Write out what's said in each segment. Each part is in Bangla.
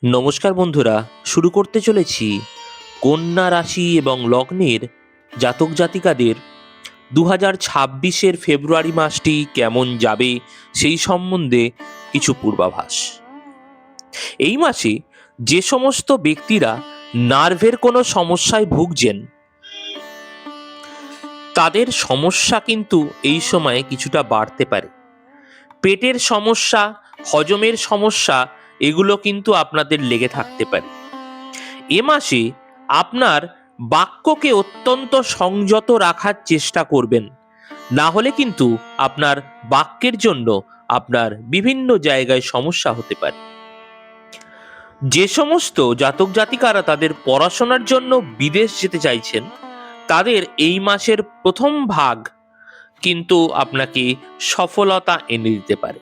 নমস্কার বন্ধুরা, শুরু করতে চলেছি কন্যা রাশি এবং লগ্নের জাতক জাতিকাদের 2026-এর ফেব্রুয়ারি মাসটি কেমন যাবে সেই সম্বন্ধে কিছু পূর্বাভাস। এই মাসে যে সমস্ত ব্যক্তিরা নার্ভের কোনো সমস্যায় ভুগছেন তাদের সমস্যা কিন্তু এই সময়ে কিছুটা বাড়তে পারে। পেটের সমস্যা, হজমের সমস্যা এগুলো কিন্তু আপনাদের লেগে থাকতে পারে। এ মাসে আপনার বাক্যকে অত্যন্ত সংযত রাখার চেষ্টা করবেন, না হলে কিন্তু আপনার বাক্যের জন্য আপনার বিভিন্ন জায়গায় সমস্যা হতে পারে। যে সমস্ত জাতক জাতিকারা তাদের পড়াশোনার জন্য বিদেশ যেতে চাইছেন তাদের এই মাসের প্রথম ভাগ কিন্তু আপনাকে সফলতা এনে দিতে পারে,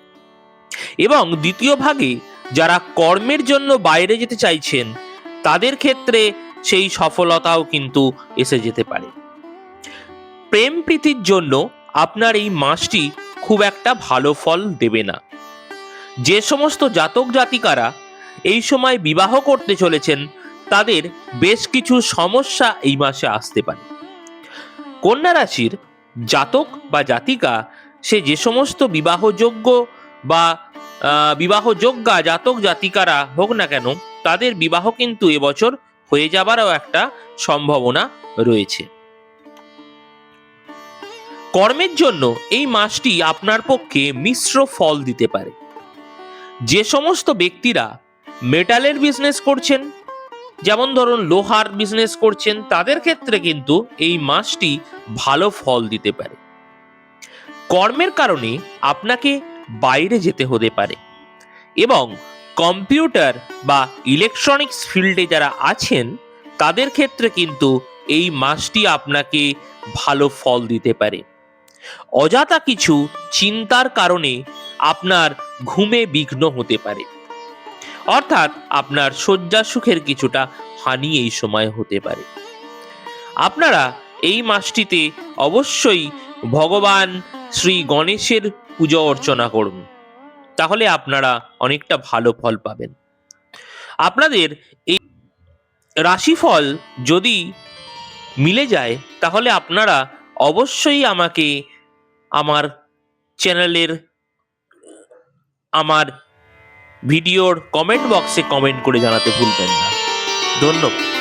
এবং দ্বিতীয় ভাগে যারা কর্মের জন্য বাইরে যেতে চাইছেন তাদের ক্ষেত্রে সেই সফলতাও কিন্তু এসে যেতে পারে। প্রেম প্রীতির জন্য আপনার এই মাসটি খুব একটা ভালো ফল দেবে না। যে সমস্ত জাতক জাতিকারা এই সময় বিবাহ করতে চলেছেন তাদের বেশ কিছু সমস্যা এই মাসে আসতে পারে। কন্যা রাশির জাতক বা জাতিকা সে যে সমস্ত বিবাহযোগ্য বা বিবাহযোগ্যা জাতক জাতিকারা হোক না কেন, তাদের বিবাহ কিন্তু এবছর হয়ে যাবারও একটা সম্ভাবনা রয়েছে। কর্মের জন্য এই মাসটি আপনার পক্ষে মিশ্র ফল দিতে পারে। যে সমস্ত ব্যক্তিরা মেটালের বিজনেস করছেন, যেমন ধরুন লোহার বিজনেস করছেন, তাদের ক্ষেত্রে কিন্তু এই মাসটি ভালো ফল দিতে পারে। কর্মের কারণে আপনাকে বাইরে যেতে হতে পারে, এবং কম্পিউটার বা ইলেকট্রনিক্স ফিল্ডে যারা আছেন তাদের ক্ষেত্রে কিন্তু এই মাসটি আপনাকে ভালো ফল দিতে পারে। অযথা কিছু চিন্তার কারণে আপনার ঘুমে বিঘ্ন হতে পারে, অর্থাৎ আপনার শয্যা সুখের কিছুটা হানি এই সময় হতে পারে। আপনারা এই মাসটিতে অবশ্যই ভগবান শ্রী গণেশের পুজো অর্চনা করুন, তাহলে আপনারা অনেকটা ভালো ফল পাবেন। আপনাদের এই রাশিফল যদি মিলে যায় তাহলে আপনারা অবশ্যই আমাকে আমার চ্যানেলের আমার ভিডিওর কমেন্ট বক্সে কমেন্ট করে জানাতে ভুলবেন না। ধন্যবাদ।